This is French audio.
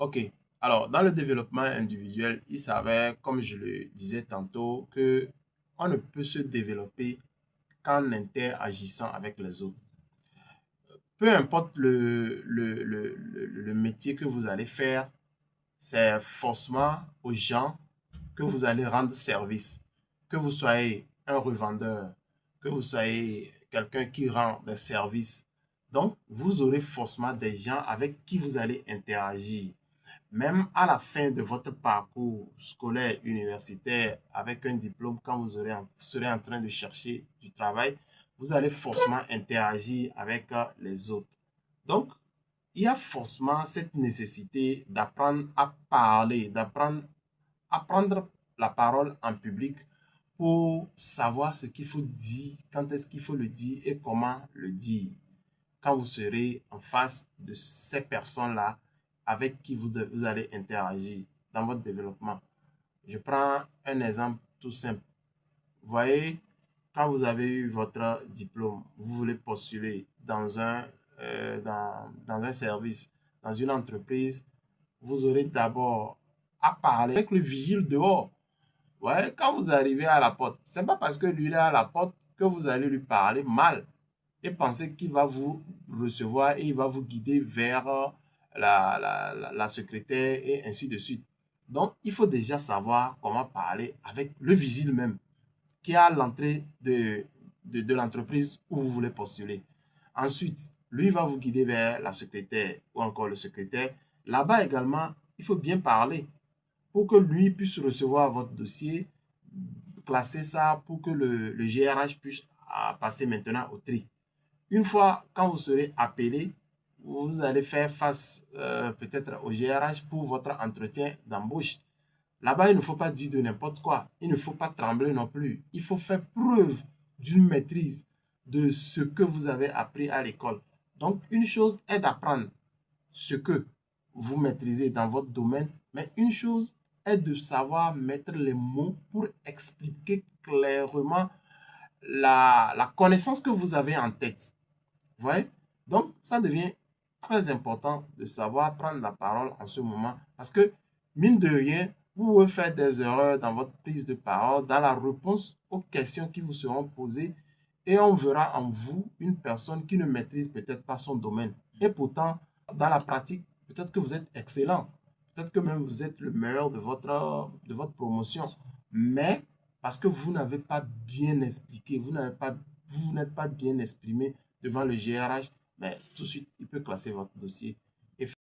Ok. Alors, dans le développement individuel, il s'avère, comme je le disais tantôt, que on ne peut se développer qu'en interagissant avec les autres. Peu importe le métier que vous allez faire, c'est forcément aux gens que vous allez rendre service. Que vous soyez un revendeur, que vous soyez quelqu'un qui rend des services. Donc, vous aurez forcément des gens avec qui vous allez interagir. Même à la fin de votre parcours scolaire, universitaire, avec un diplôme, quand vous serez en train de chercher du travail, vous allez forcément interagir avec les autres. Donc, il y a forcément cette nécessité d'apprendre à parler, d'apprendre à prendre la parole en public pour savoir ce qu'il faut dire, quand est-ce qu'il faut le dire et comment le dire. Quand vous serez en face de ces personnes-là avec qui vous allez interagir dans votre développement. Je prends un exemple tout simple. Vous voyez, quand vous avez eu votre diplôme, vous voulez postuler dans un service, dans une entreprise, vous aurez d'abord à parler avec le vigile dehors. Ouais, quand vous arrivez à la porte, c'est pas parce que lui est à la porte que vous allez lui parler mal et penser qu'il va vous recevoir et il va vous guider vers la secrétaire et ainsi de suite. Donc, il faut déjà savoir comment parler avec le vigile même qui est à l'entrée de l'entreprise où vous voulez postuler. Ensuite, lui va vous guider vers la secrétaire ou encore le secrétaire. Là-bas également, il faut bien parler pour que lui puisse recevoir votre dossier, classer ça pour que le GRH puisse passer maintenant au tri. Une fois, quand vous serez appelé, vous allez faire face peut-être au GRH pour votre entretien d'embauche. Là-bas, il ne faut pas dire de n'importe quoi. Il ne faut pas trembler non plus. Il faut faire preuve d'une maîtrise de ce que vous avez appris à l'école. Donc, une chose est d'apprendre ce que vous maîtrisez dans votre domaine, mais une chose est de savoir mettre les mots pour expliquer clairement la connaissance que vous avez en tête. Vous voyez? Donc, ça devient très important de savoir prendre la parole en ce moment parce que, mine de rien, vous pouvez faire des erreurs dans votre prise de parole, dans la réponse aux questions qui vous seront posées et on verra en vous une personne qui ne maîtrise peut-être pas son domaine. Et pourtant, dans la pratique, peut-être que vous êtes excellent, peut-être que même vous êtes le meilleur de votre promotion, mais parce que vous n'avez pas bien expliqué, vous n'êtes pas bien exprimé devant le GRH, mais tout de suite, il peut classer votre dossier.